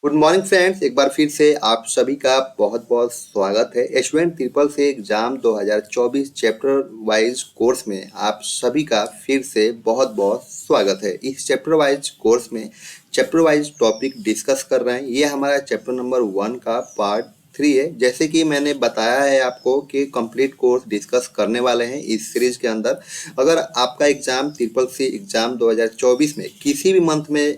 Good morning friends, एक बार फिर से आप सभी का बहुत बहुत स्वागत है एच1 ट्रिपल से एग्जाम 2024 चैप्टर वाइज कोर्स में। आप सभी का फिर से बहुत बहुत स्वागत है। इस चैप्टर वाइज कोर्स में चैप्टर वाइज टॉपिक डिस्कस कर रहे हैं। ये हमारा चैप्टर नंबर 1 का पार्ट 3 है। जैसे कि मैंने बताया है आपको कि कंप्लीट कोर्स डिस्कस करने वाले हैं इस सीरीज के अंदर। अगर आपका एग्जाम ट्रिपल सी एग्जाम 2024 में किसी भी मंथ में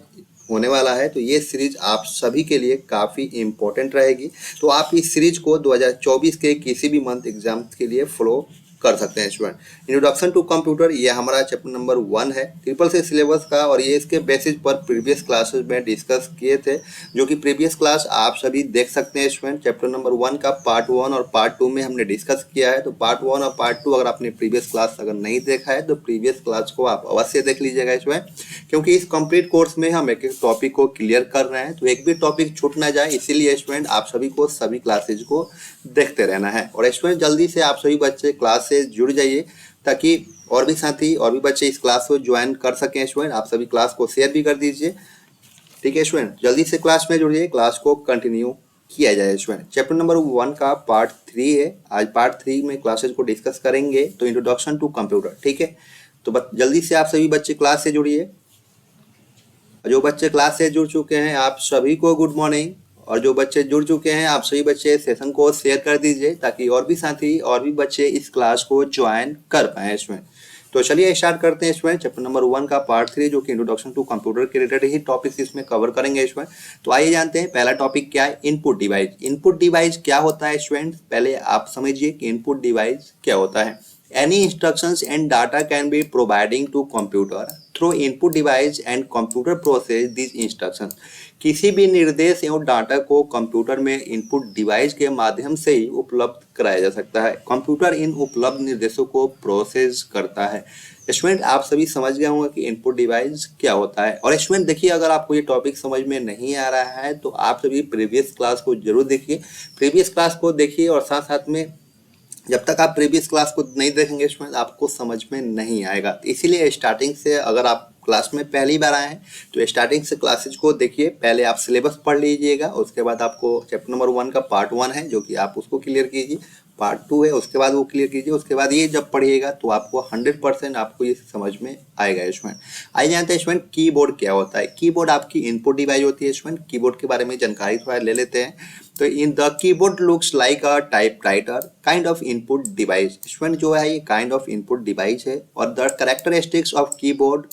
होने वाला है तो ये सीरीज आप सभी के लिए काफ़ी इम्पोर्टेंट रहेगी। तो आप इस सीरीज को 2024 के किसी भी मंथ एग्जाम के लिए फॉलो कर सकते हैं स्टूडेंट। इंट्रोडक्शन टू कंप्यूटर ये हमारा चैप्टर नंबर 1 है ट्रिपल सी सिलेबस का, और ये इसके बेसिस पर प्रीवियस क्लासेस में डिस्कस किए थे, जो कि प्रीवियस क्लास आप सभी देख सकते हैं स्टूडेंट। चैप्टर नंबर 1 का पार्ट 1 और पार्ट 2 में हमने डिस्कस किया है। तो पार्ट 1 और पार्ट 2 अगर आपने प्रीवियस क्लास अगर नहीं देखा है तो प्रीवियस क्लास को आप अवश्य देख लीजिएगा स्टूडेंट, क्योंकि इस कंप्लीट कोर्स में हम एक एक टॉपिक को क्लियर कर रहे हैं। तो एक भी टॉपिक छूट ना जाए, इसीलिए स्टूडेंट आप सभी को सभी क्लासेज को देखते रहना है। और स्टूडेंट जल्दी से आप सभी बच्चे क्लास से जुड़ जाइए, ताकि और भी साथी और भी बच्चे इस क्लास को ज्वाइन कर सकें। स्टूडेंट आप सभी क्लास को शेयर भी कर दीजिए, ठीक है स्टूडेंट। जल्दी से क्लास में जुड़िए, क्लास को कंटिन्यू किया जाए स्टूडेंट। चैप्टर नंबर 1 का पार्ट 3 है। आज पार्ट 3 में क्लासेज को डिस्कस करेंगे। तो इंट्रोडक्शन टू कंप्यूटर, ठीक है। तो जल्दी से आप सभी बच्चे क्लास से जुड़िए। जो बच्चे क्लास से जुड़ चुके हैं आप सभी को गुड मॉर्निंग, और जो बच्चे जुड़ चुके हैं आप सभी बच्चे सेशन को शेयर कर दीजिए, ताकि और भी साथी और भी बच्चे इस क्लास को ज्वाइन कर पाए इसमें। तो चलिए स्टार्ट करते हैं इसमें चैप्टर नंबर 1 का पार्ट 3, जो कि इंट्रोडक्शन टू कंप्यूटर के रिलेटेड ही टॉपिक्स इसमें कवर करेंगे इसमें। तो आइए जानते हैं पहला टॉपिक क्या है, इनपुट डिवाइस। इनपुट डिवाइस क्या होता है स्टूडेंट्स, पहले आप समझिए कि इनपुट डिवाइस क्या होता है। Any instructions and data can be providing to computer through input device and computer process these instructions। किसी भी निर्देश एवं डाटा को कंप्यूटर में इनपुट डिवाइस के माध्यम से ही उपलब्ध कराया जा सकता है। कंप्यूटर इन उपलब्ध निर्देशों को प्रोसेस करता है। स्टूडेंट आप सभी समझ गए होंगे कि इनपुट डिवाइस क्या होता है। और स्टूडेंट देखिए, अगर आपको ये टॉपिक समझ में नहीं आ रहा है तो आप सभी प्रीवियस क्लास को जरूर देखिए। प्रीवियस क्लास को देखिए, और साथ साथ में जब तक आप प्रीवियस क्लास को नहीं देखेंगे स्टूडेंट आपको समझ में नहीं आएगा। इसीलिए स्टार्टिंग से, अगर आप क्लास में पहली बार आए हैं तो स्टार्टिंग से क्लासेज को देखिए। पहले आप सिलेबस पढ़ लीजिएगा, उसके बाद आपको चैप्टर नंबर 1 का पार्ट 1 है जो कि आप उसको क्लियर कीजिए, पार्ट 2 है उसके बाद वो क्लियर कीजिए। उसके बाद ये जब पढ़िएगा तो आपको 100% आपको ये समझ में आएगा स्टूडेंट। आइए जानते हैं स्टूडेंट कीबोर्ड क्या होता है। कीबोर्ड आपकी इनपुट डिवाइस होती है स्टूडेंट। कीबोर्ड के बारे में जानकारी थोड़ा ले लेते हैं। तो in the keyboard looks like a typewriter kind of input device. Student जो है ये काइंड ऑफ इनपुट डिवाइस है। और the characteristics of keyboard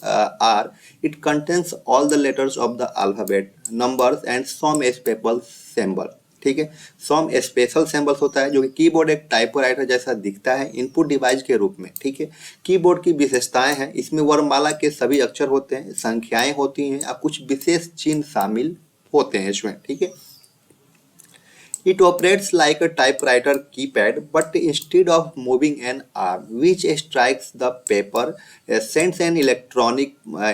are it contains all the letters of the alphabet, numbers and some special symbol, ठीक है। Some special symbols होता है, जो कि कीबोर्ड एक टाइपराइटर जैसा दिखता है इनपुट डिवाइस के रूप में, ठीक है। कीबोर्ड की विशेषताएं हैं, इसमें वर्णमाला के सभी अक्षर होते हैं, संख्याएं होती हैं और कुछ विशेष चिन्ह शामिल होते हैं इसमें, ठीक है। It operates like a typewriter keypad, but instead of moving an arm which strikes the paper, sends an electronic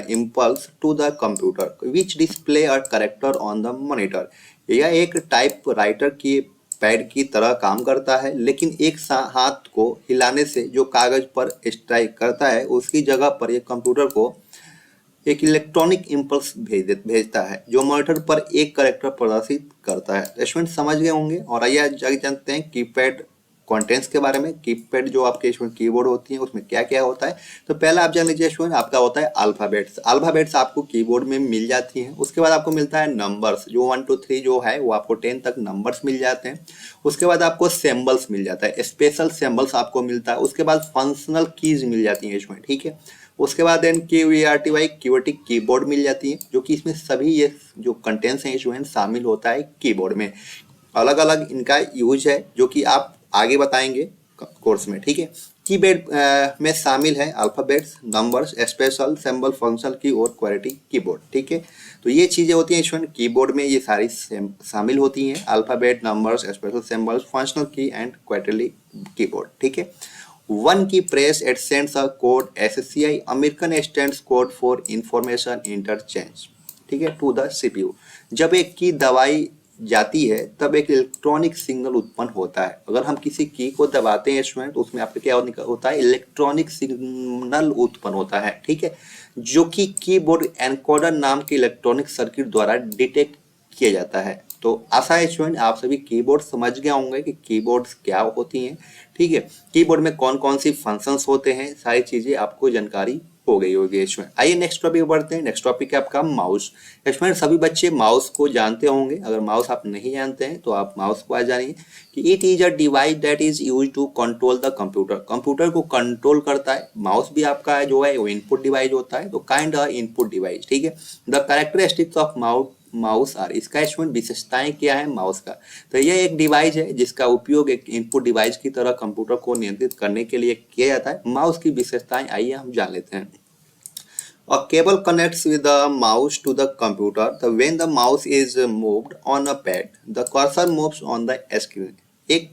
impulse to the computer, which display a character on the monitor। यह एक टाइपराइटर की pad की तरह काम करता है, लेकिन एक हाथ को हिलाने से जो कागज पर स्ट्राइक करता है उसकी जगह पर यह कंप्यूटर को एक इलेक्ट्रॉनिक इम्पल्स भेजता है, जो मॉनिटर पर एक कैरेक्टर प्रदर्शित करता है। स्टूडेंट समझ गए होंगे। और आइए जानते हैं कीपैड कंटेंट्स के बारे में। कीपैड जो आपके स्टूडेंट कीबोर्ड होती है उसमें क्या क्या होता है। तो पहला आप जान लीजिए स्टूडेंट, आपका होता है अल्फाबेट्स। अल्फाबेट्स आपको कीबोर्ड में मिल जाती हैं। उसके बाद आपको मिलता है नंबर्स, जो 1 2 3 जो है वो आपको 10 तक नंबर्स मिल जाते हैं। उसके बाद आपको सिंबल्स मिल जाता है, स्पेशल सिंबल्स आपको मिलता है। उसके बाद फंक्शनल कीज मिल जाती है इसमें, ठीक है। उसके बाद देन QWERTY क्यूवर्टिक कीबोर्ड मिल जाती है, जो कि इसमें सभी ये जो कंटेंट्स हैं स्टूडेंट शामिल होता है कीबोर्ड में। अलग अलग इनका यूज है जो कि आप आगे बताएंगे कोर्स में, ठीक है। कीबोर्ड में शामिल है alphabets, numbers, special symbol, functional की और क्वालिटी कीबोर्ड, ठीक है। तो ये चीजें होती हैं स्टूडेंट कीबोर्ड में, ये सारी शामिल होती हैं, alphabet, numbers, special symbols, functional key and quality keyboard, ठीक है। One key press at sends a code SSCI American standard code for information interchange, ठीक है, टू द CPU। जब एक की दबाई जाती है तब एक इलेक्ट्रॉनिक सिग्नल उत्पन्न होता है। अगर हम किसी की को दबाते हैं स्टूडेंट तो उसमें आपका क्या होता है, इलेक्ट्रॉनिक सिग्नल उत्पन्न होता है, ठीक है, जो कि कीबोर्ड एनकोडर नाम के इलेक्ट्रॉनिक सर्किट द्वारा डिटेक्ट किया जाता है। तो आशा है स्टूडेंट आप सभी कीबोर्ड समझ गए होंगे कि कीबोर्ड्स क्या होती हैं। ठीक है, कीबोर्ड में कौन कौन सी फंक्शंस होते हैं, सारी चीजें आपको जानकारी हो गई होगी स्टूडेंट। आइए नेक्स्ट टॉपिक बढ़ते हैं। नेक्स्ट टॉपिक है आपका माउस। स्टूडेंट सभी बच्चे माउस को जानते होंगे, अगर माउस आप नहीं जानते हैं तो आप माउस को आज जानिए कि it is a device that is use to control the computer. Computer को कंट्रोल करता है। माउस भी आपका जो है वो इनपुट डिवाइस होता है, तो काइंड इनपुट डिवाइस। ठीक है, the characteristics of mouse are, इसका स्टूडेंट विशेषताएं क्या है माउस का। तो यह एक डिवाइस है जिसका उपयोग एक इनपुट डिवाइस की तरह कंप्यूटर को नियंत्रित करने के लिए किया जाता है। माउस की विशेषताएं आइए हम जान लेते हैं। A cable connects with the mouse to the computer. When the mouse is moved on a pad, the cursor moves on the screen. एक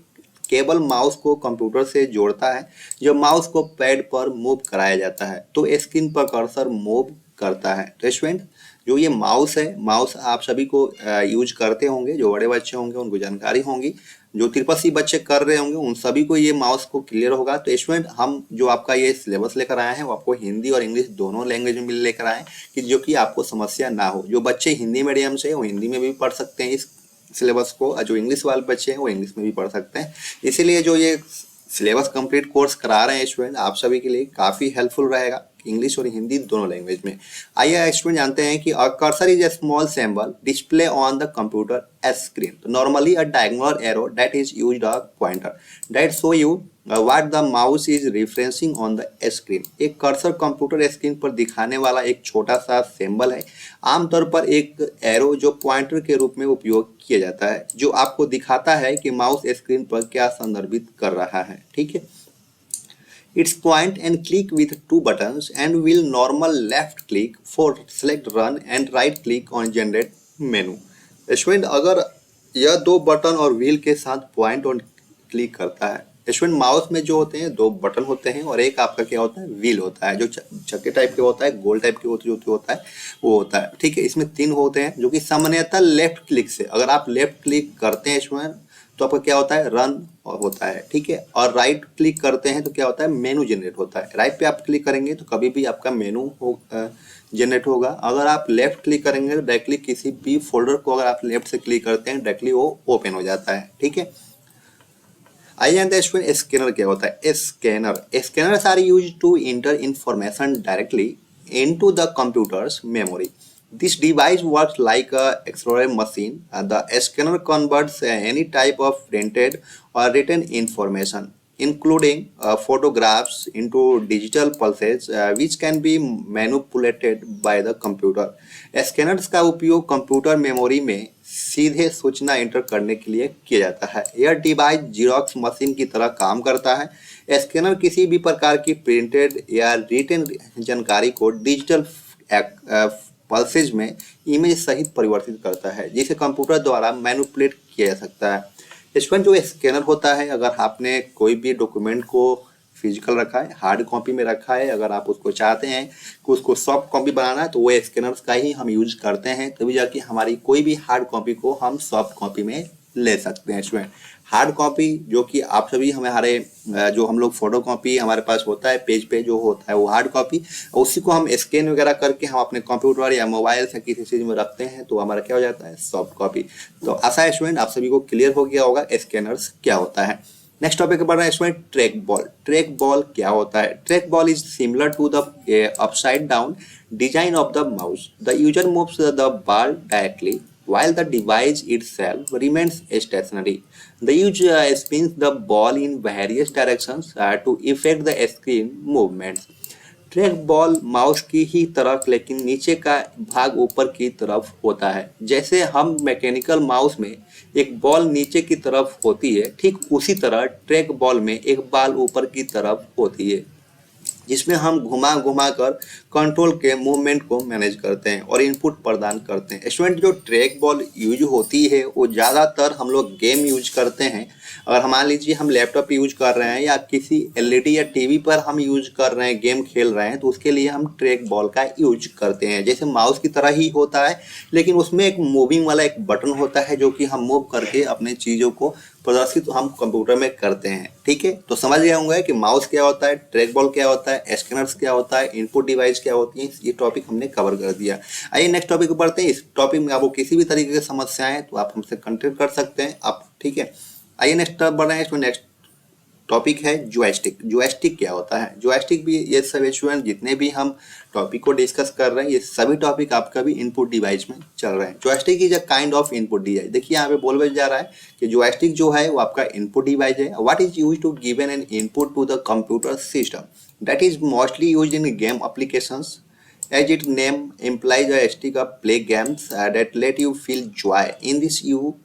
केबल माउस को कंप्यूटर से जोड़ता है। जब माउस को पैड पर मूव कराया जाता है तो स्क्रीन पर कर्सर मूव करता है। तो स्टूडेंट जो ये माउस है, माउस आप सभी को यूज करते होंगे, जो बड़े बच्चे होंगे उनको जानकारी होंगी, जो ट्रिपल सी बच्चे कर रहे होंगे उन सभी को ये माउस को क्लियर होगा। तो स्टूडेंट हम जो आपका ये सिलेबस लेकर आए हैं वो आपको हिंदी और इंग्लिश दोनों लैंग्वेज में लेकर आए हैं कि जो कि आपको समस्या ना हो। जो बच्चे हिंदी मीडियम से वो हिंदी में भी पढ़ सकते हैं इस सिलेबस को, और जो इंग्लिश वाले बच्चे हैं वो इंग्लिश में भी पढ़ सकते हैं। इसीलिए जो ये सिलेबस कंप्लीट कोर्स करा रहे हैं स्टूडेंट आप सभी के लिए काफ़ी हेल्पफुल रहेगा, इंग्लिश और हिंदी दोनों लैंग्वेज में। आइए स्टूडेंट जानते हैं कि a cursor is a small symbol display on the computer screen. Normally a diagonal arrow that is used a pointer that show you what the mouse is referencing on the screen. एक cursor computer screen पर दिखाने वाला एक छोटा सा symbol है, आमतौर पर एक एरो जो पॉइंटर के रूप में उपयोग किया जाता है, जो आपको दिखाता है कि माउस स्क्रीन पर क्या संदर्भित कर रहा है। ठीक है, It's point and click with two buttons and will normal left click for select run and right click on generate menu। Student अगर यह दो बटन और व्हील के साथ पॉइंट और क्लिक करता है, स्टूडेंट माउस में जो होते हैं दो बटन होते हैं और एक आपका क्या होता है व्हील होता है, जो चक्के टाइप के होता है, गोल टाइप के होता है वो होता है। ठीक है, इसमें तीन होते हैं जो कि सामान्यतः लेफ्ट क्लिक से, अगर आप लेफ्ट क्लिक करते हैं स्टूडेंट तो आपका क्या होता है रन होता है। ठीक है, और राइट क्लिक करते हैं तो क्या होता है मेनू जनरेट होता है। राइट पे आप क्लिक करेंगे तो कभी भी आपका मेनू जनरेट होगा। अगर आप लेफ्ट क्लिक करेंगे तो डायरेक्टली किसी भी फोल्डर को अगर आप लेफ्ट से क्लिक करते हैं डायरेक्टली वो ओपन हो जाता है। ठीक है, आइए जानते हैं स्टूडेंट स्कैनर क्या होता है। Scanners are used to enter information directly into the computer's memory. This device works like a X-ray machine. The scanner converts any type of printed or written information, including photographs, into digital pulses, which can be manipulated by the computer. Scanners का उपयोग computer memory में सीधे सूचना enter करने के लिए किया जाता है। यह डिवाइस जीरोक्स मशीन की तरह काम करता है। स्कैनर किसी भी प्रकार की प्रिंटेड या रिटन जानकारी को डिजिटल पल्सेज में इमेज सहित परिवर्तित करता है, जिसे कंप्यूटर द्वारा मैनिपुलेट किया जा सकता है। स्टूडेंट जो स्कैनर होता है, अगर आपने कोई भी डॉक्यूमेंट को फिजिकल रखा है, हार्ड कॉपी में रखा है, अगर आप उसको चाहते हैं कि उसको सॉफ्ट कॉपी बनाना है तो वो स्कैनर्स का ही हम यूज करते हैं, तभी जाके हमारी कोई भी हार्ड कॉपी को हम सॉफ्ट कॉपी में ले सकते हैं। स्टूडेंट हार्ड कॉपी जो कि आप सभी हमारे जो हम लोग फोटो कॉपी हमारे पास होता है पेज पे जो होता है वो हार्ड कॉपी, उसी को हम स्कैन वगैरह करके हम अपने कंप्यूटर या मोबाइल से किसी चीज़ में रखते हैं तो हमारा क्या हो जाता है सॉफ्ट कॉपी। तो आशा है स्टूडेंट आप सभी को क्लियर हो गया होगा स्कैनर्स क्या होता है। नेक्स्ट टॉपिक बढ़ रहा है student track ball. Track ball क्या होता है। Track ball is similar to the upside down design of the mouse. The user moves the ball directly while the device itself remains stationary. The user spins the ball in various directions to effect the screen movements. Track ball mouse की ही तरह लेकिन नीचे का भाग ऊपर की तरफ होता है। जैसे हम मैकेनिकल माउस में एक बॉल नीचे की तरफ होती है, ठीक उसी तरह ट्रैक बॉल में एक बॉल ऊपर की तरफ होती है, जिसमें हम घुमा घुमा कर कंट्रोल के मूवमेंट को मैनेज करते हैं और इनपुट प्रदान करते हैं। स्टूडेंट जो ट्रैक बॉल यूज होती है वो ज़्यादातर हम लोग गेम यूज करते हैं। अगर मान लीजिए हम लैपटॉप यूज कर रहे हैं या किसी एलईडी या टीवी पर हम यूज कर रहे हैं, गेम खेल रहे हैं, तो उसके लिए हम ट्रैक बॉल का यूज करते हैं। जैसे माउस की तरह ही होता है लेकिन उसमें एक मूविंग वाला एक बटन होता है जो कि हम मूव करके अपने चीज़ों को प्रदर्शित हम कंप्यूटर में करते हैं। ठीक है, तो समझ गए होंगे कि माउस क्या होता है, ट्रैक बॉल क्या होता है, स्कैनर्स क्या होता है, इनपुट डिवाइस क्या होती है, ये टॉपिक हमने कवर कर दिया। आइए नेक्स्ट टॉपिक पर बढ़ते हैं। इस टॉपिक में आपको किसी भी तरीके की समस्या है तो आप हमसे कंटेक्ट कर सकते हैं आप, ठीक है। आइए नेक्स्ट तरफ बढ़ रहे हैं। इसमें नेक्स्ट टॉपिक है जॉयस्टिक। जॉयस्टिक क्या होता है? जॉयस्टिक भी, ये सब स्टूडेंट जितने भी हम टॉपिक को डिस्कस कर रहे हैं ये सभी टॉपिक आपका भी इनपुट डिवाइस में चल रहे हैं। Joystick is a kind of input device. देखिए यहाँ पे बोला जा रहा है कि जॉयस्टिक जो है वो आपका इनपुट डिवाइस है। What is use to given an input to the computer system that is mostly use in game applications as its name implies a stick of play games that let you feel joy. In this you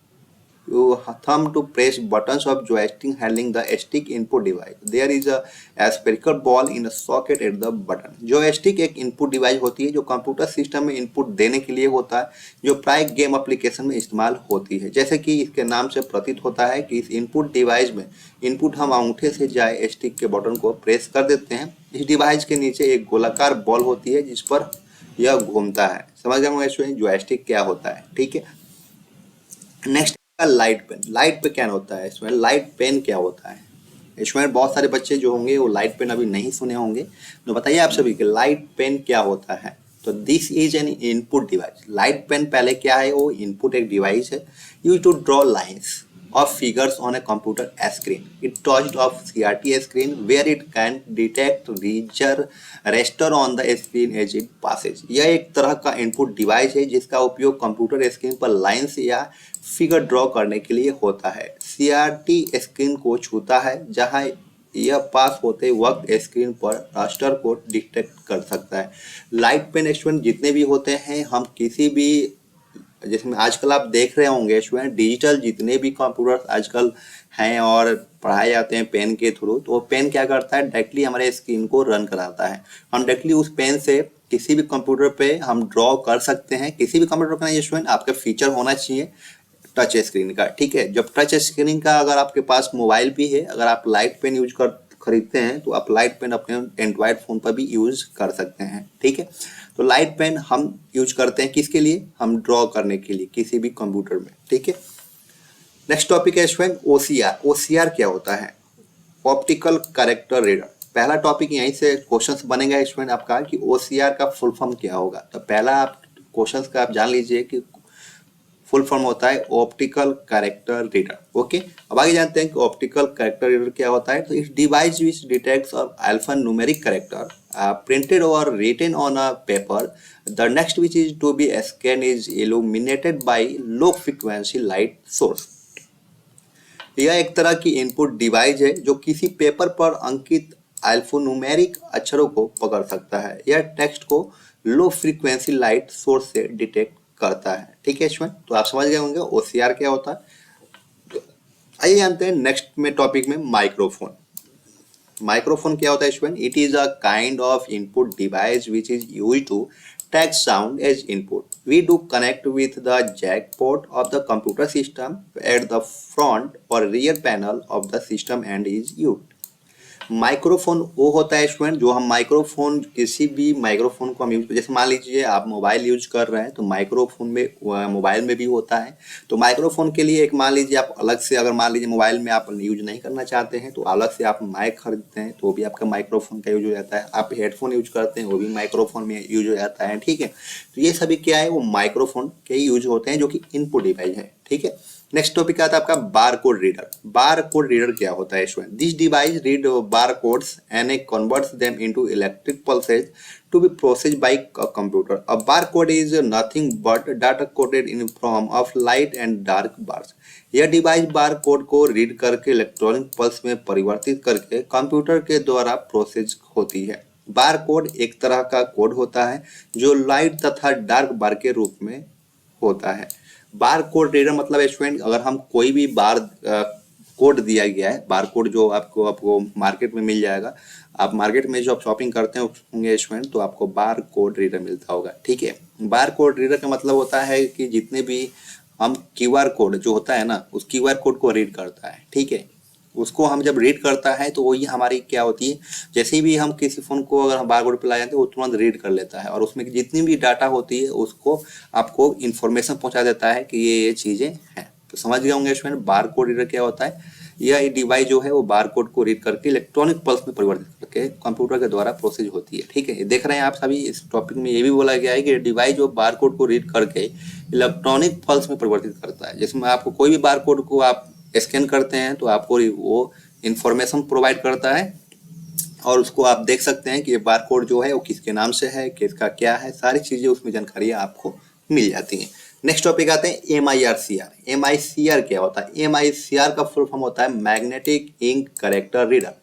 thumb to press buttons of joystick handling the stick input device. There is a spherical ball in a socket at the button. joystick एक input device होती है जो computer system में input देने के लिए होता है, जो प्राय गेम एप्लीकेशन में इस्तेमाल होती है। जैसे कि इसके नाम से प्रतीत होता है कि इस इनपुट डिवाइस में इनपुट हम अंगूठे से जाए स्टिक के बटन को प्रेस कर देते हैं। इस डिवाइस के नीचे एक गोलाकार बॉल होती है जिस पर यह घूमता है। समझ गए होंगे जॉयस्टिक क्या होता है, ठीक है। Next light pen. लाइट पे क्या होता है? इसमें लाइट पेन क्या होता है? इसमें बहुत सारे बच्चे जो होंगे वो लाइट पेन अभी नहीं सुने होंगे, तो बताइए आप सभी के लाइट पेन क्या होता है। तो this is an input device. Light pen पहले क्या है, वो इनपुट एक डिवाइस है use to draw lines of figures on a computer screen. It touched of CRT screen where it can detect region raster on the screen as it passes. यह एक तरह का इनपुट डिवाइस है जिसका उपयोग computer screen पर lines या figure draw करने के लिए होता है। CRT स्क्रीन को छूता है जहां यह पास होते वक्त स्क्रीन पर रास्टर को डिटेक्ट कर सकता है। लाइट पेन स्टूडेंट जितने भी होते हैं, हम किसी भी, जिसमें आजकल आप देख रहे होंगे स्टूडेंट, डिजिटल जितने भी कंप्यूटर आजकल हैं और पढ़ाए जाते हैं पेन के थ्रू, तो वो पेन क्या करता है, डायरेक्टली हमारे स्क्रीन को रन कराता है। हम डायरेक्टली उस पेन से किसी भी कंप्यूटर पे हम ड्रॉ कर सकते हैं। किसी भी कंप्यूटर का नहीं स्टूडेंट, आपका फीचर होना चाहिए टच स्क्रीन का, ठीक है। जब टच स्क्रीन का अगर आपके पास मोबाइल भी है, अगर आप लाइट पेन यूज कर खरीदते हैं तो आप लाइट पेन अपने एंड्रॉयड फोन पर भी यूज कर सकते हैं, ठीक है। तो लाइट पेन हम यूज करते हैं किसके लिए? हम ड्रॉ करने के लिए किसी भी कंप्यूटर में, ठीक है। नेक्स्ट टॉपिक है स्टूडेंट ओसीआर। ओसीआर क्या होता है? Optical character reader. पहला टॉपिक यहीं से क्वेश्चंस बनेगा स्टूडेंट आपका कि ओसीआर का फुल फॉर्म क्या होगा। तो पहला आप क्वेश्चंस का आप जान लीजिए कि फुल फॉर्म होता है ऑप्टिकल कैरेक्टर रीडर, ओके। अब आगे जानते हैं कि ऑप्टिकल कैरेक्टर रीडर क्या होता है। तो इस device which detects alpha numeric character printed or written on a paper. The next which is to be scanned is illuminated by low frequency light source. यह एक तरह की इनपुट डिवाइस है जो किसी पेपर पर अंकित अल्फान्यूमेरिक अक्षरों को पकड़ सकता है। यह टेक्स्ट को लो फ्रीक्वेंसी लाइट सोर्स से डिटेक्ट करता है, ठीक है स्टूडेंट। तो आप समझ गए होंगे ओसीआर क्या होता है। आइए जानते हैं नेक्स्ट में टॉपिक में माइक्रोफोन। माइक्रोफोन क्या होता है student? It is a kind of input device which is use to take sound as input. We do connect with the jack port of the computer system at the front or rear panel of the system and is used. Microphone वो होता है student जो हम microphone, किसी भी microphone को हम use, जैसे मान लीजिए आप मोबाइल यूज कर रहे हैं तो माइक्रोफोन में मोबाइल में भी होता है। तो माइक्रोफोन के लिए एक मान लीजिए आप अलग से, अगर मान लीजिए मोबाइल में आप यूज नहीं करना चाहते हैं तो अलग से आप माइक खरीदते हैं तो वो भी आपका माइक्रोफोन का यूज हो जाता है। आप हेडफोन यूज करते हैं वो भी माइक्रोफोन में यूज हो जाता है, ठीक है। तो ये सभी क्या है, वो माइक्रोफोन के यूज होते हैं जो कि इनपुट डिवाइस है, ठीक है। नेक्स्ट टॉपिक आता है आपका bar code reader. Bar code reader क्या होता है student? This device read bar codes and converts them into electric pulses to be processed by computer. A bar code is nothing but data coded in form of light and dark bars. यह device bar code को read करके electronic pulse में परिवर्तित करके computer के द्वारा process होती है। बार कोड एक तरह का कोड होता है जो लाइट तथा डार्क बार के रूप में होता है। बार कोड रीडर मतलब स्टूडेंट, अगर हम कोई भी बार कोड दिया गया है, बार कोड जो आपको मार्केट में मिल जाएगा, आप मार्केट में जो आप शॉपिंग करते होंगे स्टूडेंट तो आपको बार कोड रीडर मिलता होगा, ठीक है। बार कोड रीडर का मतलब होता है कि जितने भी हम क्यूआर कोड जो होता है ना, उस क्यूआर कोड को रीड करता है, ठीक है। उसको हम जब रीड करता है तो वही हमारी क्या होती है, जैसे भी हम किसी फोन को अगर हम बार कोड पे लाए जाते हैं वो तुरंत रीड कर लेता है और उसमें जितनी भी डाटा होती है उसको आपको इन्फॉर्मेशन पहुंचा देता है कि ये चीज़ें हैं। तो समझ गए होंगे स्टूडेंट बार कोड रीडर क्या होता है। यह डिवाइस जो है वो बार कोड को रीड करके इलेक्ट्रॉनिक पल्स में परिवर्तित करके कंप्यूटर के द्वारा प्रोसेस होती है। ठीक है, देख रहे हैं आप सभी, इस टॉपिक में ये भी बोला गया है कि डिवाइस जो बार कोड को रीड करके इलेक्ट्रॉनिक पल्स में परिवर्तित करता है, जिसमें आपको कोई भी बार कोड को आप स्कैन करते हैं तो आपको वो इंफॉर्मेशन प्रोवाइड करता है और उसको आप देख सकते हैं कि ये बार कोड जो है वो किसके नाम से है, किसका क्या है, सारी चीज़ें उसमें जानकारी आपको मिल जाती हैं। नेक्स्ट टॉपिक आते हैं MIRCR। MICR क्या होता है? MICR का फुल फॉर्म होता है magnetic ink character reader.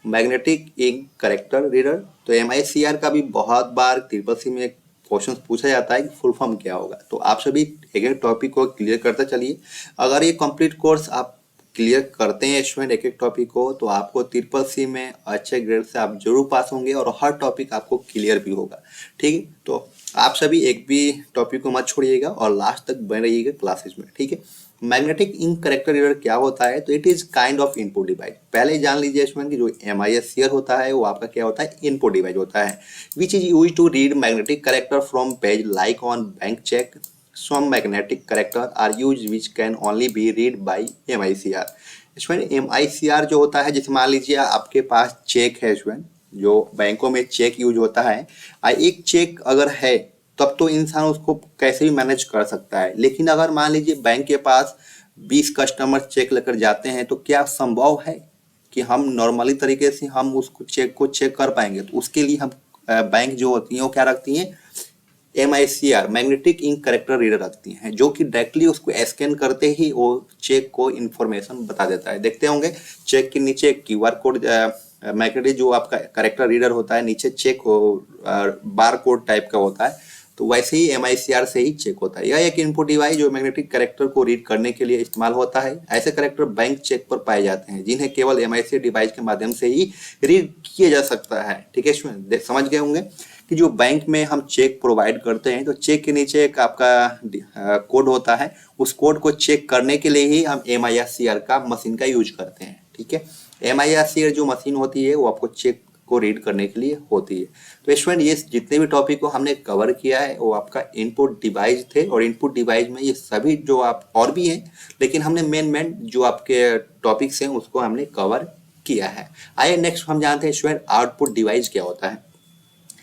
Magnetic ink character reader. तो MICR का भी बहुत बार ट्रिपल सी में क्वेश्चन पूछा जाता है कि फुल फॉर्म क्या होगा। तो आप सभी एक एक टॉपिक को क्लियर करते चलिए। अगर ये कंप्लीट कोर्स आप क्लियर करते हैं स्टूडेंट एक एक टॉपिक को, तो आपको ट्रिपल सी में अच्छे ग्रेड से आप जरूर पास होंगे और हर टॉपिक आपको क्लियर भी होगा। ठीक है, तो आप सभी एक भी टॉपिक को मत छोड़िएगा और लास्ट तक बने रहिएगा क्लासेज में। ठीक है, मैग्नेटिक इंक करेक्टर रीडर क्या होता है? तो it is kind of input device. पहले जान लीजिए स्टूडेंट कि जो MISCR होता है वो आपका क्या होता है? इनपुट डिवाइस होता है, which is use to read magnetic character from page like on bank cheque. Some magnetic character are used which can only be read by MICR। इसमें MICR जो होता है, जैसे मान लीजिए आपके पास चेक है स्टूडेंट, जो बैंकों में चेक यूज होता है, एक चेक अगर है तब तो इंसान उसको कैसे भी मैनेज कर सकता है। लेकिन अगर मान लीजिए बैंक के पास 20 कस्टमर चेक लेकर जाते हैं तो क्या संभव है कि हम नॉर्मली तरीके से हम उसको चेक को चेक कर पाएंगे? तो उसके लिए हम बैंक जो होती हैं वो क्या रखती हैं? MICR magnetic ink character reader रखती हैं, जो कि डायरेक्टली उसको स्कैन करते ही वो चेक को इन्फॉर्मेशन बता देता है। देखते होंगे चेक के नीचे QR कोड, मैग्नेटिक जो आपका करेक्टर रीडर होता है, नीचे चेक बार कोड टाइप का होता है, तो वैसे ही MICR से ही चेक होता है। यह एक इनपुट डिवाइस जो मैग्नेटिक करेक्टर को रीड करने के लिए इस्तेमाल होता है। ऐसे करेक्टर बैंक चेक पर पाए जाते हैं जिन्हें केवल MICR डिवाइस के माध्यम से ही रीड किया जा सकता है। ठीक है, समझ गए होंगे कि जो बैंक में हम चेक प्रोवाइड करते हैं तो चेक के नीचे एक आपका कोड होता है, उस कोड को चेक करने के लिए ही हम MICR का मशीन का यूज करते हैं। ठीक है, MICR जो मशीन होती है वो आपको चेक को रीड करने के लिए होती है। तो स्टूडेंट ये जितने भी टॉपिक को हमने कवर किया है वो आपका इनपुट डिवाइस थे, और इनपुट डिवाइस में ये सभी जो आप और भी हैं, लेकिन हमने मेन जो आपके टॉपिक्स हैं उसको हमने कवर किया है। आइए नेक्स्ट हम जानते हैं स्टूडेंट आउटपुट डिवाइस क्या होता है।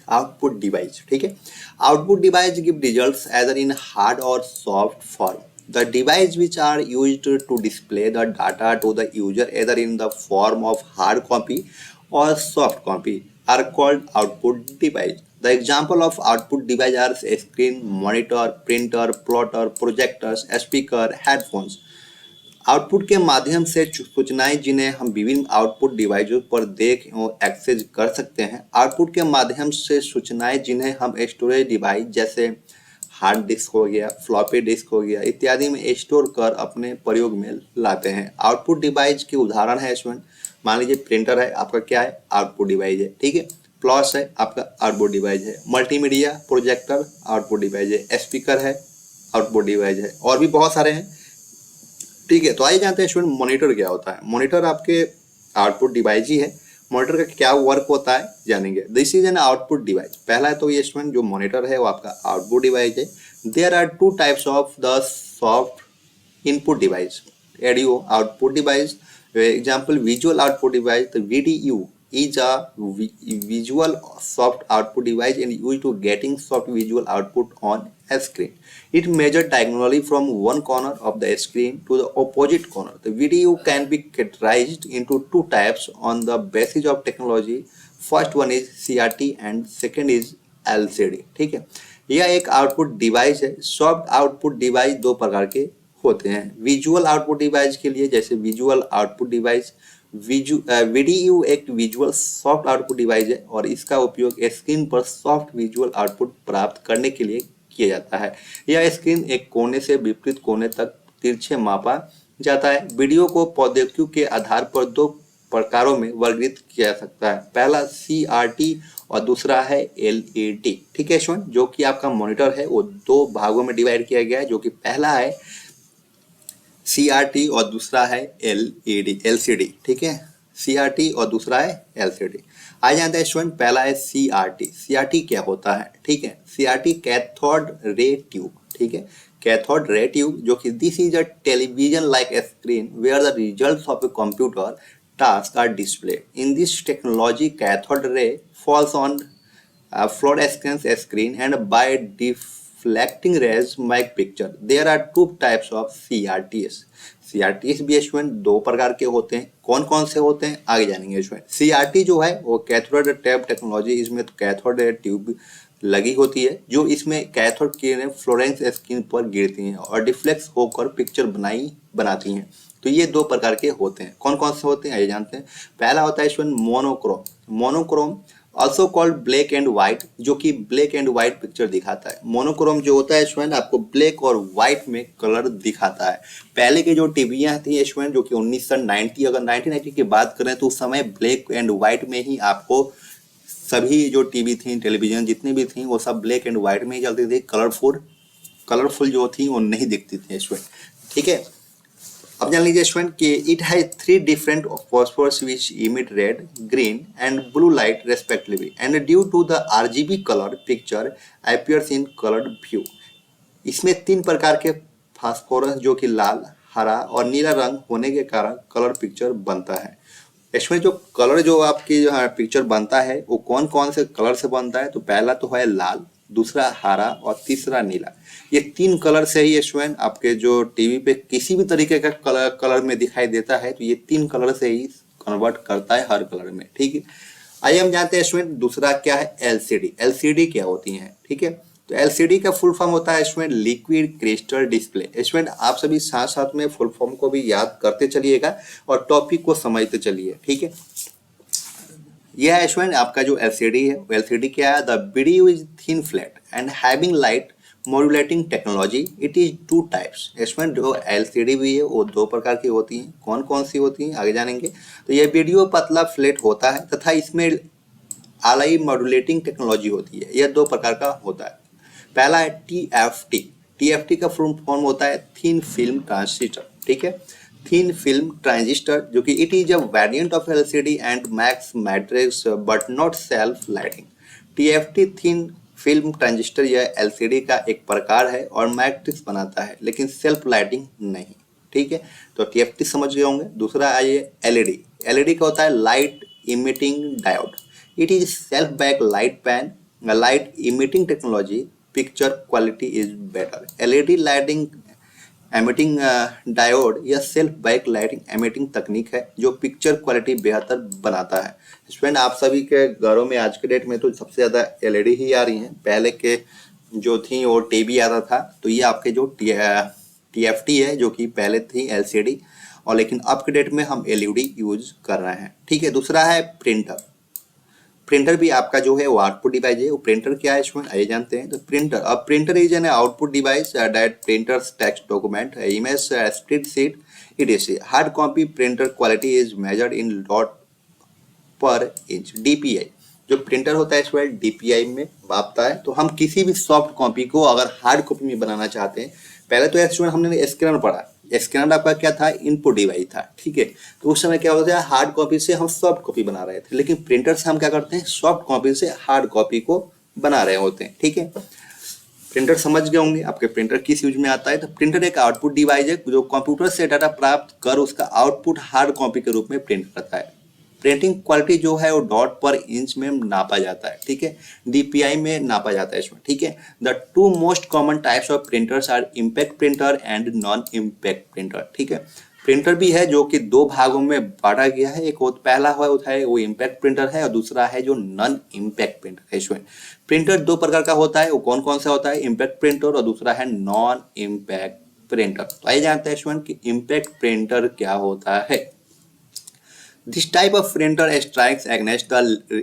आउटपुट डिवाइस, ठीक है, output device give results either in hard or soft form. The device which are used to display the data to the user either in the form of hard copy or soft copy are called output device. The example of output device are screen, monitor, printer, plotter, projectors, speaker, headphones. Output के माध्यम से सूचनाएं जिन्हें हम विभिन्न output डिवाइसों पर देख और एक्सेस कर सकते हैं। आउटपुट के माध्यम से सूचनाएं जिन्हें हम स्टोरेज डिवाइस जैसे हार्ड डिस्क हो गया, फ्लॉपी डिस्क हो गया इत्यादि में स्टोर कर अपने प्रयोग में लाते हैं। आउटपुट डिवाइस के उदाहरण है इसमें, मान लीजिए प्रिंटर है आपका, क्या है? आउटपुट डिवाइस है। ठीक है, प्लस है आपका आउटपुट डिवाइस है, मल्टीमीडिया प्रोजेक्टर आउटपुट डिवाइस है, स्पीकर है आउटपुट डिवाइस है, और भी बहुत सारे हैं। ठीक है, तो आइए जानते हैं स्टूडेंट मॉनिटर क्या होता है। मॉनिटर आपके आउटपुट डिवाइस ही है। मॉनिटर का क्या वर्क होता है जानेंगे। This is an output device. पहला है तो ये स्टूडेंट जो मॉनिटर है वो आपका आउटपुट डिवाइस है। There are two types of the soft input device, audio output device, example visual output device. तो VDU is a visual soft output device and used to getting soft visual output on a screen. It measures diagonally from one corner of the screen to the opposite corner. The video can be categorized into two types on the basis of technology. First one is CRT and second is LCD. ठीक है, यह एक output device है। Soft output device दो प्रकार के होते हैं। विजुअल आउटपुट डिवाइस के लिए जैसे विजुअल आउटपुट डिवाइस, VDU एक विजुअल सॉफ्ट आउटपुट डिवाइस है और इसका उपयोग स्क्रीन पर सॉफ्ट विजुअल आउटपुट प्राप्त करने के लिए किया जाता है। यह स्क्रीन एक कोने से विपरीत कोने तक तिरछे मापा जाता है। वीडियो को प्रौद्योगिकी के आधार पर दो प्रकारों में वर्गीकृत किया जा सकता है। पहला CRT और दूसरा है LED। ठीक है स्टूडेंट, जो कि आपका मॉनिटर है वो दो भागों में डिवाइड किया गया है, जो कि पहला है CRT और दूसरा है LCD। ठीक है, CRT और दूसरा है LCD। आज जानते हैं स्टूडेंट, पहला है CRT। CRT क्या होता है? ठीक है, CRT कैथोड रे ट्यूब। ठीक है, कैथोड रे ट्यूब, जो कि this is a television like screen where the results of a computer tasks are displayed. In this technology, cathode ray falls on fluorescence screen and by deflecting rays make picture. There are two types of CRTs. CRTs भी student दो प्रकार के होते हैं। कौन कौन से होते हैं आगे जानेंगे स्टूडेंट। CRT जो है वो कैथोड टैप टेक्नोलॉजी, इसमें तो कैथोड ट्यूब लगी होती है जो इसमें कैथोड किरणें फ्लोरेंस स्क्रीन पर गिरती हैं और डिफ्लेक्स होकर पिक्चर बनाती हैं। तो ये दो प्रकार के होते हैं। कौन कौन से होते हैं ये जानते हैं। पहला होता है student monochrome. Monochrome also called black and white, जो कि ब्लैक एंड व्हाइट पिक्चर दिखाता है। मोनोक्रोम जो होता है स्टूडेंट आपको ब्लैक और व्हाइट में कलर दिखाता है। पहले के जो टीवियां थी स्टूडेंट जो कि 1990, अगर 1990 की बात करें तो उस समय ब्लैक एंड व्हाइट में ही आपको सभी जो टीवी थी, टेलीविजन जितनी भी थी वो सब ब्लैक एंड व्हाइट में ही चलती थी। कलरफुल जो थी वो नहीं दिखती थी स्टूडेंट। ठीक है, अब जान लीजिए स्टूडेंट कि it has 3 different phosphorus which emit red, green and blue light respectively and due to the RGB colour picture appears in coloured view. इसमें 3 प्रकार के फास्फोरस जो कि लाल, हरा और नीला रंग होने के कारण कलर पिक्चर बनता है। इसमें जो कलर जो आपकी पिक्चर बनता है वो कौन कौन से कलर से बनता है, तो पहला तो है लाल, दूसरा हरा और तीसरा नीला। ये 3 कलर से ही स्टूडेंट आपके जो टीवी पे किसी भी तरीके का कलर में दिखाई देता है तो ये 3 कलर से ही कन्वर्ट करता है हर कलर में। ठीक है, आइए हम जानते हैं स्टूडेंट दूसरा क्या है एलसीडी। एलसीडी क्या होती है। ठीक है, तो एलसीडी का फुल फॉर्म होता है student liquid crystal display. Student आप सभी साथ साथ में फुल फॉर्म को भी याद करते चलिएगा और टॉपिक को समझते चलिए। ठीक है, यह है स्टूडेंट आपका जो एलसीडी है। एलसीडी क्या है, the video is thin flat and having light modulating technology. It is 2 types. Student जो एलसीडी भी है वो 2 प्रकार की होती हैं। कौन कौन सी होती हैं आगे जानेंगे। तो यह वीडियो पतला फ्लैट होता है तथा इसमें आलाई मॉड्यूलेटिंग टेक्नोलॉजी होती है। यह 2 प्रकार का होता है। पहला है TFT। TFT का फुल फॉर्म होता है थिन फिल्म ट्रांजिस्टर। ठीक है, थिन फिल्म ट्रांजिस्टर जो कि it is a variant of LCD and max matrix but not self lighting. TFT thin film transistor यह एलसीडी का एक प्रकार है और मैट्रिक्स बनाता है लेकिन सेल्फ लाइटिंग नहीं। ठीक है, तो TFT समझ गए होंगे। दूसरा आइए एलईडी। एलईडी का होता है light emitting diode. It is self back light pan light emitting technology, picture quality is better. LED lighting emitting diode या सेल्फ बैक लाइटिंग एमिटिंग तकनीक है जो पिक्चर क्वालिटी बेहतर बनाता है। स्टूडेंट आप सभी के घरों में आज के डेट में तो सबसे ज़्यादा एलईडी ही आ रही हैं। पहले के जो थी वो टीवी आता था, तो ये आपके जो TFT है जो कि पहले थी एलसीडी और लेकिन अब के डेट में हम एलईडी यूज कर रहे हैं। ठीक है, दूसरा है प्रिंटर। प्रिंटर भी आपका जो है वो आउटपुट डिवाइस है। वो प्रिंटर क्या है इसमें आइए जानते हैं। तो printer is an output device that printers text document image spreadsheet etc. Hard copy printer quality is measured in dot पर इंच। DPI जो प्रिंटर होता है इसमें DPI में मापता है। तो हम किसी भी सॉफ्ट कॉपी को अगर हार्ड कॉपी में बनाना चाहते हैं, पहले तो स्टूडेंट हमने स्कैनर पढ़ा। स्कैनर आपका क्या था, इनपुट डिवाइस था। ठीक है, तो उस समय क्या होता है हार्ड कॉपी से हम सॉफ्ट कॉपी बना रहे थे, लेकिन प्रिंटर से हम क्या करते हैं सॉफ्ट कॉपी से हार्ड कॉपी को बना रहे होते हैं। ठीक है, प्रिंटर समझ गए होंगे आपके प्रिंटर किस यूज में आता है। तो प्रिंटर एक आउटपुट डिवाइस है जो कंप्यूटर से डाटा प्राप्त कर उसका आउटपुट हार्ड कॉपी के रूप में प्रिंट करता है। प्रिंटिंग क्वालिटी जो है वो डॉट पर इंच में नापा जाता है। ठीक है, DPI में नापा जाता है इसमें। ठीक है, the 2 most common types of printers are impact printer and non impact printer. ठीक है, प्रिंटर भी है जो कि 2 भागों में बांटा गया है। एक पहला है वो इम्पैक्ट प्रिंटर है और दूसरा है जो नॉन इम्पैक्ट प्रिंटर है। इसमें प्रिंटर 2 प्रकार का होता है। वो कौन कौन सा होता है, इम्पैक्ट प्रिंटर और दूसरा है नॉन इम्पैक्ट प्रिंटर। तो आइए जानते हैं स्टूडेंट कि इम्पैक्ट प्रिंटर क्या होता है। This type of printer strikes against the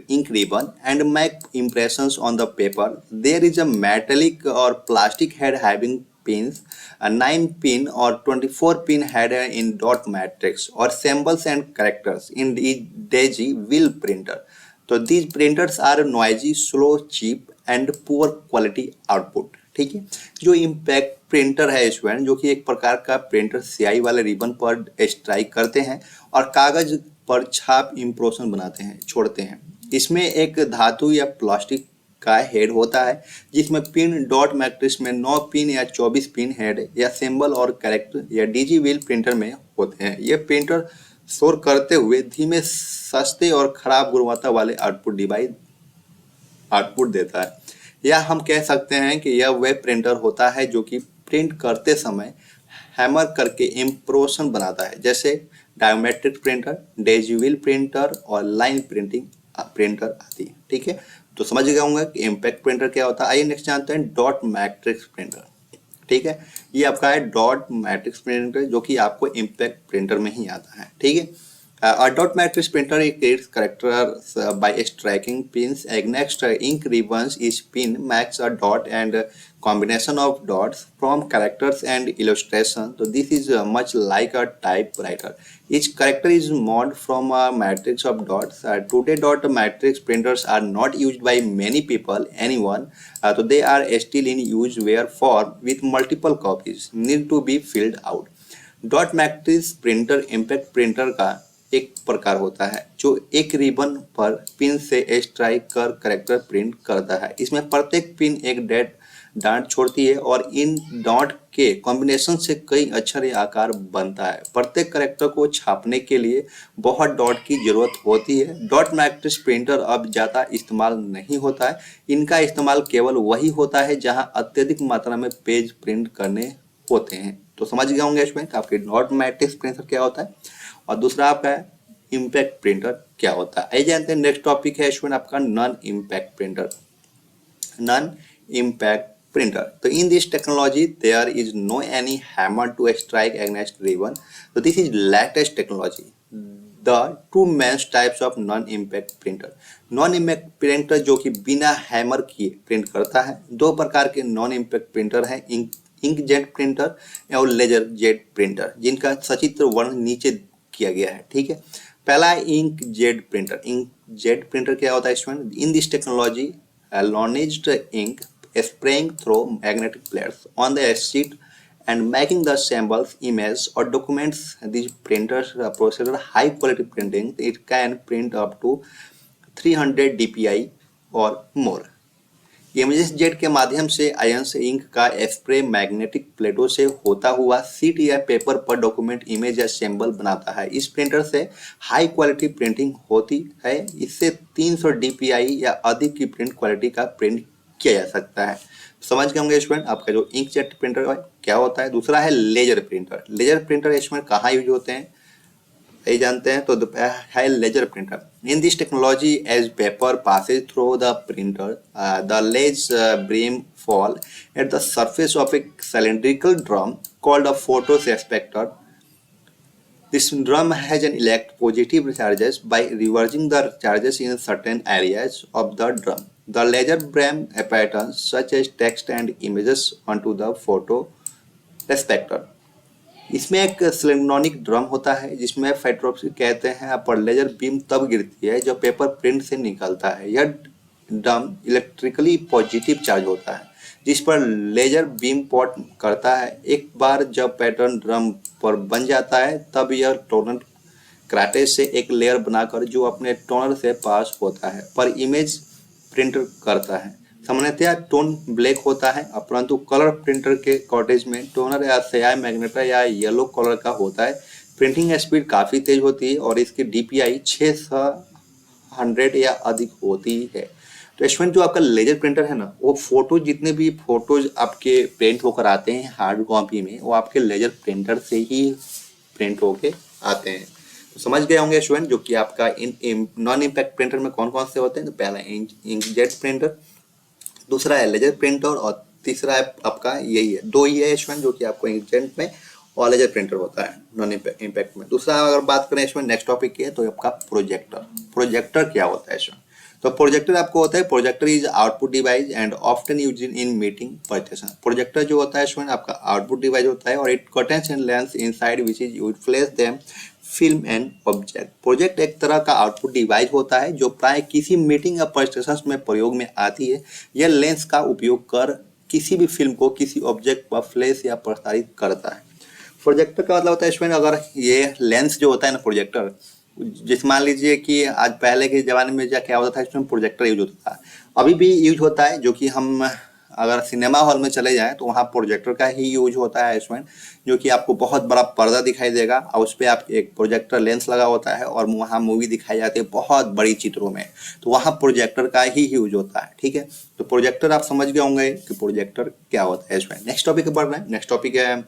ink ribbon and make impressions on the paper. There is a metallic or plastic head having pins, a 9-pin or 24-pin header in dot matrix or symbols and characters in the DAISY wheel printer. So these printers are noisy, slow, cheap and poor quality output. ठीक है, जो impact printer है student जो कि एक प्रकार का printer स्याही वाले रिबन पर स्ट्राइक करते हैं और कागज पर छाप इम्प्रेशन बनाते हैं छोड़ते हैं। इसमें एक धातु या प्लास्टिक का हेड होता है, जिसमें पिन डॉट मैट्रिक्स में 9 पिन या 24 पिन हेड या सिंबल और कैरेक्टर या डिजिटल प्रिंटर में होते हैं। ये प्रिंटर शोर करते हुए धीमे, सस्ते और खराब गुणवत्ता वाले आउटपुट देता है। या हम कह सकते हैं कि यह वेब प्रिंटर होता है जो कि प्रिंट करते समय हैमर करके इम्प्रेशन बनाता है, जैसे डायोमेट्रिक प्रिंटर, डिजिटल प्रिंटर और लाइन प्रिंटिंग प्रिंटर आदि। ठीक है, तो समझ गए होंगे कि इम्पैक्ट प्रिंटर क्या होता है। आइए नेक्स्ट जानते हैं डॉट मैट्रिक्स प्रिंटर। ठीक है, ये आपका है डॉट मैट्रिक्स प्रिंटर, जो कि आपको इम्पैक्ट प्रिंटर में ही आता है। ठीक है, a dot matrix printer creates characters by striking pins against ink ribbons. Each pin marks a dot and combination of dots from characters and illustration. So this is much like a typewriter. Each character is made from a matrix of dots. Today, dot matrix printers are not used by many people, anyone. So they are still in use where form with multiple copies need to be filled out. Dot matrix printer impact printer का एक प्रकार होता है जो एक ribbon पर pin से strike कर कैरेक्टर प्रिंट करता है। इसमें प्रत्येक पिन एक डांट छोड़ती है और इन डॉट के कॉम्बिनेशन से कई अक्षर या आकार बनता है। प्रत्येक कैरेक्टर को छापने के लिए बहुत डॉट की जरूरत होती है। डॉट मैट्रिक्स प्रिंटर अब ज़्यादा इस्तेमाल नहीं होता है। इनका इस्तेमाल केवल वही होता है जहां अत्यधिक मात्रा में पेज प्रिंट करने होते हैं। तो समझ गए होंगे इसमें आपके डॉट मैट्रिक्स प्रिंटर क्या होता है और दूसरा आपका इम्पैक्ट प्रिंटर क्या होता है। आइए जानते हैं नेक्स्ट टॉपिक है इसमें आपका non impact printer. Non impact printer, तो in this technology there is no any hammer to strike against ribbon, so this is latest technology. The two main types of non-impact printer. Non-impact printer जो कि बिना hammer किए print करता है। दो प्रकार के नॉन इम्पैक्ट प्रिंटर हैं, इंकजेट प्रिंटर और लेजर जेट प्रिंटर, जिनका सचित्र वर्णन नीचे किया गया है। ठीक है, पहला है इंकजेट प्रिंटर। इंकजेट प्रिंटर क्या होता है इसमें? इन this technology ionized ink spraying through magnetic plates on the sheet and making the symbols, image or documents. These printers process high quality printing. It can print up to 300 dpi or more. Images jet के माध्यम से ion से ink का spray magnetic प्लेटों से होता हुआ seat या पेपर पर डॉक्यूमेंट, इमेज या सिंबल बनाता है। इस प्रिंटर से हाई क्वालिटी प्रिंटिंग होती है। इससे 300 डीपीआई या अधिक की प्रिंट क्वालिटी का प्रिंट किया जा सकता है। समझ गए होंगे स्टूडेंट आपका जो इंकजेट प्रिंटर क्या होता है। दूसरा है laser printer. Laser printer student कहाँ यूज होते हैं ये जानते हैं। तो है laser printer. In this technology as paper passes through the printer the laser beam fall at the surface of a cylindrical drum called a photospector. This drum has an positive charges by reversing the charges in certain areas of the drum. The laser beam patterns such as text and images onto the photospector. इसमें एक सिलिंड्रोनिक drum होता है जिसमें फाइट्रोप्सिक कहते हैं, पर laser beam तब गिरती है जब पेपर प्रिंट से निकलता है। यह ड्रम इलेक्ट्रिकली पॉजिटिव चार्ज होता है जिस पर लेजर बीम पॉट करता है। एक बार जब पैटर्न ड्रम पर बन जाता है तब यह टोनर क्राटेज से एक लेयर बनाकर जो अपने टोनर से पास होता है पर इमेज प्रिंट करता है। सामान्यतया टोन ब्लैक होता है, परंतु कलर प्रिंटर के कॉटेज में टोनर या स्याही मैग्नेटा या येलो कलर का होता है। प्रिंटिंग स्पीड काफ़ी तेज होती है और इसकी डीपीआई 600 या अधिक होती है। तो इसमें जो आपका लेजर प्रिंटर है ना, वो फोटो जितने भी फोटोज आपके प्रिंट होकर आते हैं हार्ड कॉपी में, वो आपके लेजर प्रिंटर से ही प्रिंट होके आते हैं। तो समझ गए होंगे स्टूडेंट जो कि आपका नॉन इम्पैक्ट प्रिंटर में कौन कौन से होते हैं। तो पहला इंकजेट प्रिंटर, दूसरा है लेजर प्रिंटर और तीसरा है आपका यही है, दो ही है स्टूडेंट जो कि आपको इंकजेट में और लेजर प्रिंटर होता है नॉन इम्पैक्ट में। दूसरा अगर बात करें इसमें नेक्स्ट टॉपिक की है तो आपका प्रोजेक्टर। प्रोजेक्टर क्या होता है इसमें? तो प्रोजेक्टर आपको होता है, projector is output device and often used in meeting presentation. Projector जो होता है स्टूडेंट आपका आउटपुट डिवाइस होता है और it contains and lens inside which is used place them film and object. Project एक तरह का आउटपुट डिवाइस होता है जो प्राय किसी मीटिंग या प्रेजेंटेशन में प्रयोग में आती है। यह लेंस का उपयोग कर किसी भी फिल्म को किसी ऑब्जेक्ट पर फ्लैश या प्रसारित करता है। प्रोजेक्टर का मतलब होता है स्टूडेंट, अगर ये लेंस जो होता है ना प्रोजेक्टर, जैसे मान लीजिए कि आज पहले के ज़माने में क्या होता था, इसमें प्रोजेक्टर यूज होता था, अभी भी यूज होता है, जो कि हम अगर सिनेमा हॉल में चले जाएं तो वहाँ प्रोजेक्टर का ही यूज होता है इसमें, जो कि आपको बहुत बड़ा पर्दा दिखाई देगा और उस पर आप एक प्रोजेक्टर लेंस लगा होता है और वहाँ मूवी दिखाई जाती है बहुत बड़ी चित्रों में, तो वहाँ प्रोजेक्टर का ही यूज होता है। ठीक है, तो प्रोजेक्टर आप समझ गए होंगे कि प्रोजेक्टर क्या होता है इसमें। नेक्स्ट टॉपिक बढ़ रहे हैं। नेक्स्ट टॉपिक है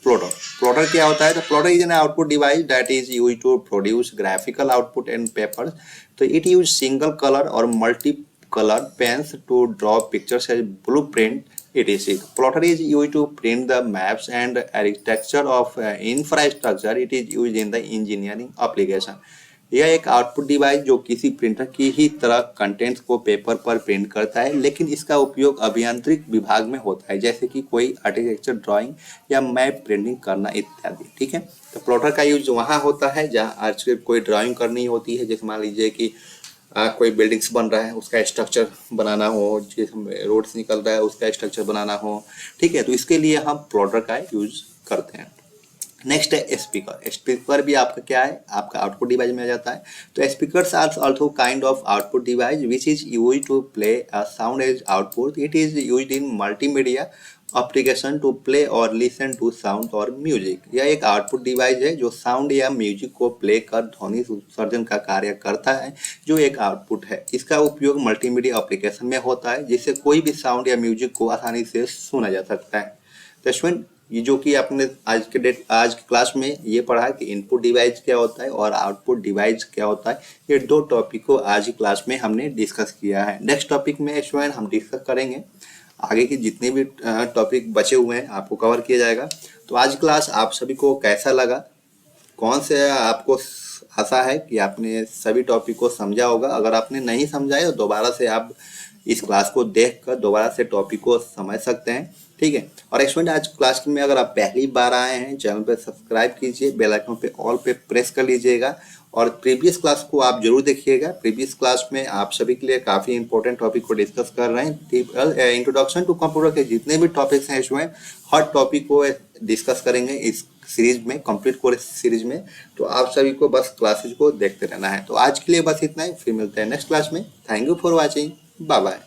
प्लॉटर। प्लॉटर क्या होता है? तो plotter is an output device that is use to produce graphical output and papers. तो इट यूज सिंगल कलर और multi color pens to draw pictures as blueprint etc. Plotter is used to print the maps and architecture of infrastructure. It is used in the engineering application. यह एक output device जो किसी printer की ही तरह contents को paper पर print करता है, लेकिन इसका उपयोग अभियांत्रिक विभाग में होता है, जैसे कि कोई आर्किटेक्चर ड्राइंग या मैप प्रिंटिंग करना इत्यादि। ठीक है, तो प्लॉटर का यूज वहाँ होता है जहाँ आज कोई ड्राइंग करनी होती है, जैसे मान लीजिए कि कोई बिल्डिंग्स बन रहा है, उसका स्ट्रक्चर बनाना हो, जैसे रोड्स निकल रहा है उसका स्ट्रक्चर बनाना हो। ठीक है, तो इसके लिए हम प्लॉटर का यूज करते हैं। नेक्स्ट है स्पीकर। स्पीकर भी आपका क्या है, आपका आउटपुट डिवाइस में आ जाता है। तो speakers are also kind of output device which is used to play a sound as output. It is used in multimedia application to play और लिसन टू साउंड और म्यूजिक। यह एक आउटपुट डिवाइस है जो साउंड या music को play कर ध्वनि उत्सर्जन का कार्य करता है, जो एक आउटपुट है। इसका उपयोग मल्टीमीडिया एप्लीकेशन में होता है, जिससे कोई भी साउंड या म्यूजिक को आसानी से सुना जा सकता है। तो स्टूडेंट, ये जो कि आपने आज की क्लास में ये पढ़ा कि इनपुट डिवाइस क्या होता है और आउटपुट डिवाइस क्या होता है, ये दो टॉपिक को आज की क्लास में हमने डिस्कस किया है। नेक्स्ट टॉपिक में स्टूडेंट हम डिस्कस करेंगे आगे की जितने भी टॉपिक बचे हुए हैं आपको कवर किया जाएगा। तो आज क्लास आप सभी को कैसा लगा, कौन से आपको आशा है कि आपने सभी टॉपिक को समझा होगा। अगर आपने नहीं समझा है तो दोबारा से आप इस क्लास को देखकर दोबारा से टॉपिक को समझ सकते हैं। ठीक है, और स्टूडेंट आज क्लास में अगर आप पहली बार आए हैं, चैनल पे सब्सक्राइब कीजिए, बेल आइकन पे ऑल पे प्रेस कर लीजिएगा और प्रीवियस क्लास को आप जरूर देखिएगा। प्रीवियस क्लास में आप सभी के लिए काफ़ी इंपॉर्टेंट टॉपिक को डिस्कस कर रहे हैं। इंट्रोडक्शन टू कंप्यूटर के जितने भी टॉपिक्स हैं इसमें हर टॉपिक को डिस्कस करेंगे इस सीरीज में, कंप्लीट कोर्स सीरीज में। तो आप सभी को बस क्लासेज को देखते रहना है। तो आज के लिए बस इतना ही, फिर मिलते हैं नेक्स्ट क्लास में। Thank you for watching, bye bye.